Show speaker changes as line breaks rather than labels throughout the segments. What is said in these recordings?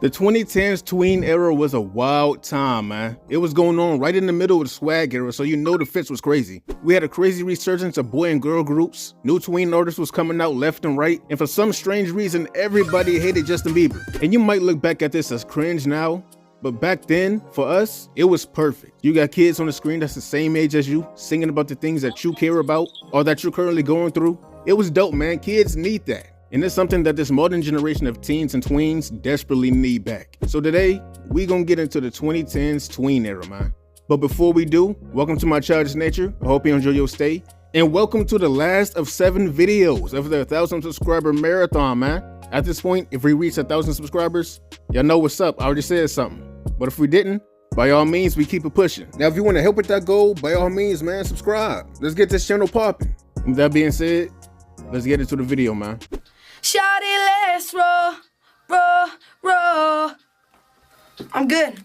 The 2010s tween era was a wild time, man. It was going on right in the middle of the swag era, so you know the fits was crazy. We had a crazy resurgence of boy and girl groups, new tween artists was coming out left and right, and for some strange reason, everybody hated Justin Bieber. And you might look back at this as cringe now, but back then, for us, it was perfect. You got kids on the screen that's the same age as you, singing about the things that you care about, or that you're currently going through. It was dope, man. Kids need that. And it's something that this modern generation of teens and tweens desperately need back. So today, we gonna get into the 2010s tween era, man. But before we do, welcome to my Childish Nature. I hope you enjoy your stay. And welcome to the last of 7 videos of the 1,000 subscriber marathon, man. At this point, if we reach 1,000 subscribers, y'all know what's up. I already said something. But if we didn't, by all means, we keep it pushing. Now, if you want to help with that goal, by all means, man, subscribe. Let's get this channel popping. With that being said, let's get into the video, man.
Shawty, let's roll, roll, roll. I'm good.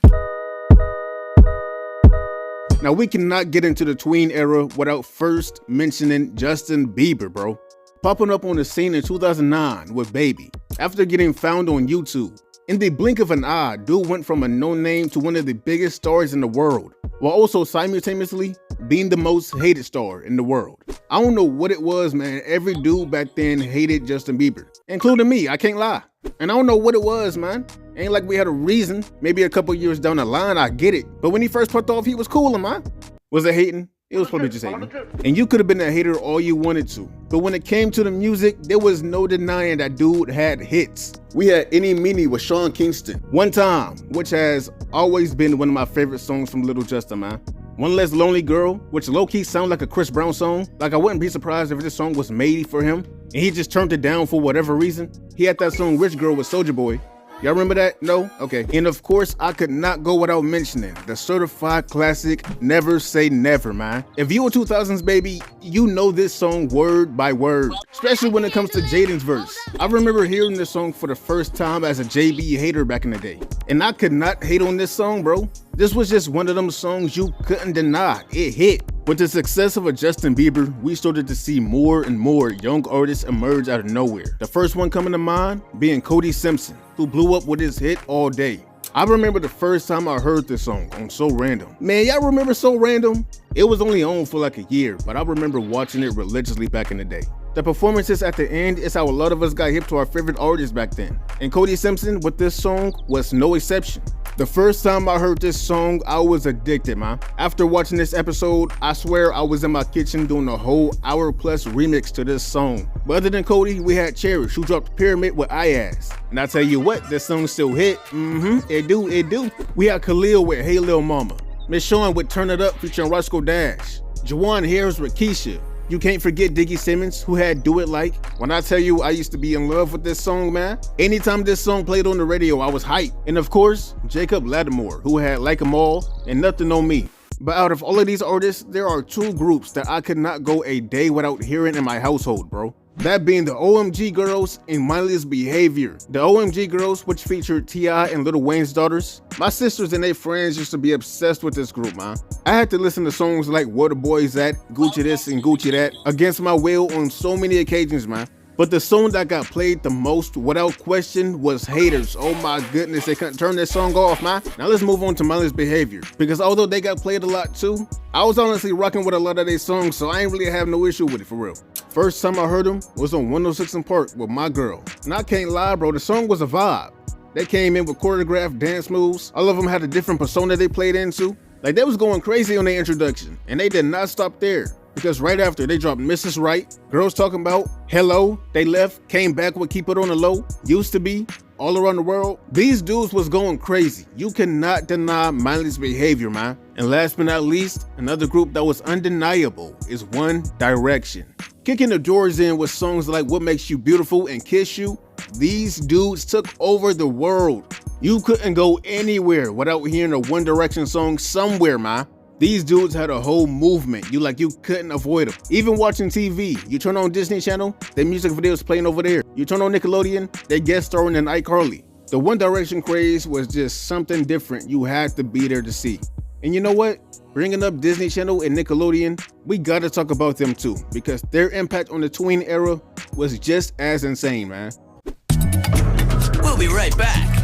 Now, we cannot get into the tween era without first mentioning Justin Bieber, bro. Popping up on the scene in 2009 with Baby, after getting found on YouTube. In the blink of an eye, dude went from a no-name to one of the biggest stars in the world, while also simultaneously being the most hated star in the world. I don't know what it was, man. Every dude back then hated Justin Bieber, including me, I can't lie. And I don't know what it was, man. Ain't like we had a reason. Maybe a couple years down the line, I get it. But when he first popped off, he was coolin', man. Was it hating? It was probably just hating. And you could have been a hater all you wanted to. But when it came to the music, there was no denying that dude had hits. We had Any Meanie with Sean Kingston, One Time, which has always been one of my favorite songs from Little Justin, man. One Less Lonely Girl, which low-key sound like a Chris Brown song. Like, I wouldn't be surprised if this song was made for him and he just turned it down for whatever reason. He had that song Rich Girl with Soulja Boy. Y'all remember that? No? Okay. And of course, I could not go without mentioning the certified classic, Never Say Never, man. If you a 2000s baby, you know this song word by word, especially when it comes to Jaden's verse. I remember hearing this song for the first time as a JB hater back in the day. And I could not hate on this song, bro. This was just one of them songs you couldn't deny. It hit. With the success of a Justin Bieber, we started to see more and more young artists emerge out of nowhere. The first one coming to mind being Cody Simpson, who blew up with his hit All Day. I remember the first time I heard this song on So Random. Man, y'all remember So Random? It was only on for like a year, but I remember watching it religiously back in the day. The performances at the end is how a lot of us got hip to our favorite artists back then. And Cody Simpson with this song was no exception. The first time I heard this song, I was addicted, man. After watching this episode, I swear I was in my kitchen doing a whole hour-plus remix to this song. But other than Cody, we had Cherish, who dropped Pyramid with IAS. And I tell you what, this song still hit. It do. We had Khalil with Hey Lil Mama. Miss Shawn with Turn It Up featuring Roscoe Dash. Juwan Harris with Keisha. You can't forget Diggy Simmons, who had Do It Like. When I tell you I used to be in love with this song, man, anytime this song played on the radio, I was hyped. And of course, Jacob Lattimore, who had Like 'Em All and Nothing on Me. But out of all of these artists, there are 2 groups that I could not go a day without hearing in my household, bro. That being the OMG Girls and Mindless Behavior. The OMG Girls, which featured T.I. and Lil Wayne's daughters. My sisters and their friends used to be obsessed with this group, man. I had to listen to songs like Where the Boys At, Gucci This and Gucci That, Against My Will on so many occasions, man. But the song that got played the most, without question, was Haters. Oh my goodness, they couldn't turn this song off, man. Now let's move on to Mindless Behavior. Because although they got played a lot too, I was honestly rocking with a lot of their songs, so I ain't really have no issue with it for real. First time I heard them was on 106 in Park with My Girl. And I can't lie, bro, the song was a vibe. They came in with choreographed dance moves. All of them had a different persona they played into. Like, they was going crazy on their introduction, and they did not stop there. Because right after, they dropped Mrs. Right, Girls Talking About, Hello, They Left, came back with Keep It On The Low, Used To Be, All Around the World. These dudes was going crazy. You cannot deny Mindless Behavior, man. And last but not least, another group that was undeniable is One Direction. Kicking the doors in with songs like What Makes You Beautiful and Kiss You, these dudes took over the world. You couldn't go anywhere without hearing a One Direction song somewhere, man. These dudes had a whole movement. You couldn't avoid them. Even watching TV, you turn on Disney Channel, their music videos playing over there. You turn on Nickelodeon, they guest starring in iCarly. The One Direction craze was just something different you had to be there to see. And you know what? Bringing up Disney Channel and Nickelodeon, we gotta talk about them too, because their impact on the tween era was just as insane, man.
We'll be right back.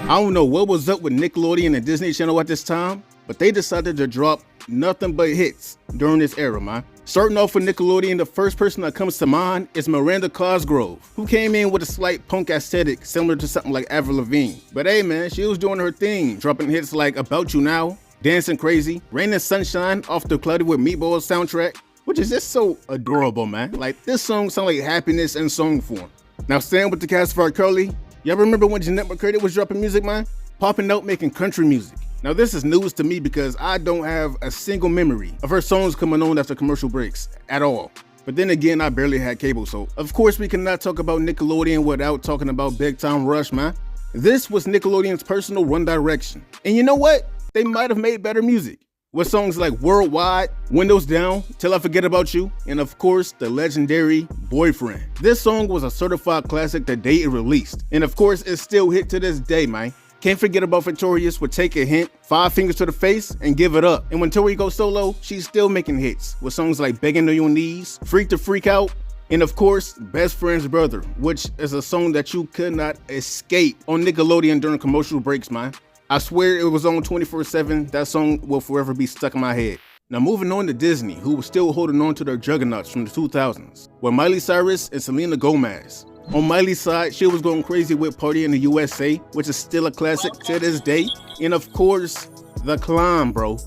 I don't know what was up with Nickelodeon and Disney Channel at this time, but they decided to drop nothing but hits during this era, man. Starting off with Nickelodeon, the first person that comes to mind is Miranda Cosgrove, who came in with a slight punk aesthetic similar to something like Avril Lavigne. But hey man, she was doing her thing, dropping hits like About You Now, Dancing Crazy, Rain and Sunshine off the Cluttered with Meatballs soundtrack, which is just so adorable, man. Like, this song sounds like happiness in song form. Now, staying with the cast for iCarly, y'all remember when Jeanette McCurdy was dropping music, man? Popping out making country music. Now, this is news to me because I don't have a single memory of her songs coming on after commercial breaks at all. But then again, I barely had cable, so of course we cannot talk about Nickelodeon without talking about Big Time Rush, man. This was Nickelodeon's personal One Direction. And you know what? They might have made better music, with songs like Worldwide, Windows Down, Till I Forget About You, and of course, the legendary Boyfriend. This song was a certified classic the day it released, and of course, it's still hit to this day, man. Can't forget about Victorious with Take a Hint, Five Fingers to the Face, and Give It Up. And when Tori goes solo, she's still making hits, with songs like Begging on Your Knees, Freak to Freak Out, and of course, Best Friend's Brother, which is a song that you could not escape on Nickelodeon during commercial breaks, man. I swear it was on 24/7, that song will forever be stuck in my head. Now moving on to Disney, who was still holding on to their juggernauts from the 2000s, with Miley Cyrus and Selena Gomez. On Miley's side, she was going crazy with Party in the USA, which is still a classic to this day. And of course, The Climb, bro.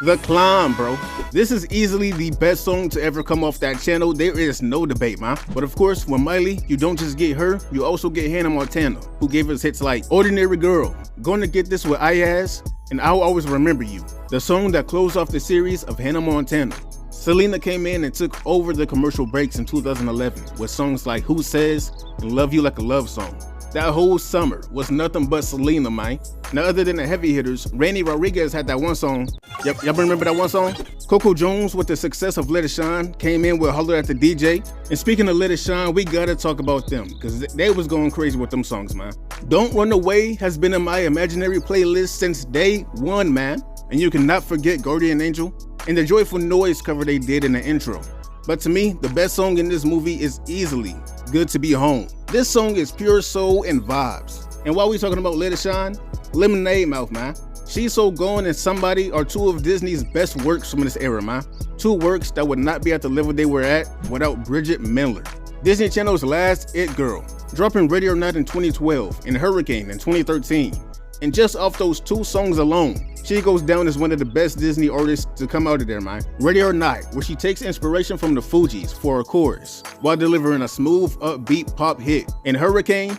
The Climb, bro. This is easily the best song to ever come off that channel. There is no debate, man. But of course, with Miley, you don't just get her, you also get Hannah Montana, who gave us hits like Ordinary Girl, Gonna Get This with Ayaz, and I'll Always Remember You, the song that closed off the series of Hannah Montana. Selena came in and took over the commercial breaks in 2011 with songs like Who Says and Love You Like a Love Song. That whole summer was nothing but Selena, man. Now, other than the heavy hitters, Randy Rodriguez had that one song. Y'all remember that one song? Coco Jones, with the success of Let It Shine, came in with Holler at the DJ. And speaking of Let It Shine, we gotta talk about them, because they was going crazy with them songs, man. Don't Run Away has been in my imaginary playlist since day one, man. And you cannot forget Guardian Angel and the Joyful Noise cover they did in the intro. But to me, the best song in this movie is easily Good to Be Home. This song is pure soul and vibes. And while we talking about Let It Shine, Lemonade Mouth, man. She's So Gone and Somebody are two of Disney's best works from this era, man. Two works that would not be at the level they were at without Bridget Mendler, Disney Channel's last It Girl, dropping Ready or Not in 2012 and Hurricane in 2013. And just off those two songs alone, she goes down as one of the best Disney artists to come out of there, man. Ready or Not, where she takes inspiration from the Fugees for a chorus, while delivering a smooth, upbeat pop hit. In Hurricane,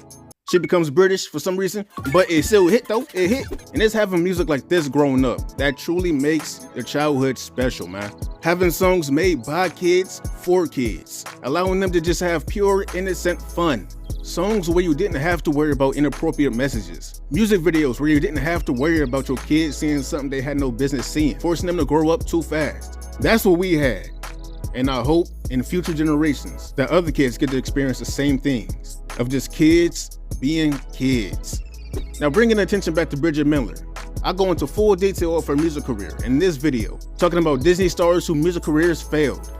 she becomes British for some reason, but it still hit though, it hit. And it's having music like this growing up that truly makes your childhood special, man. Having songs made by kids for kids, allowing them to just have pure, innocent fun. Songs where you didn't have to worry about inappropriate messages. Music videos where you didn't have to worry about your kids seeing something they had no business seeing, forcing them to grow up too fast. That's what we had. And I hope in future generations that other kids get to experience the same things of just kids being kids. Now, bringing attention back to Bridget Mendler, I go into full detail of her music career in this video, talking about Disney stars whose music careers failed.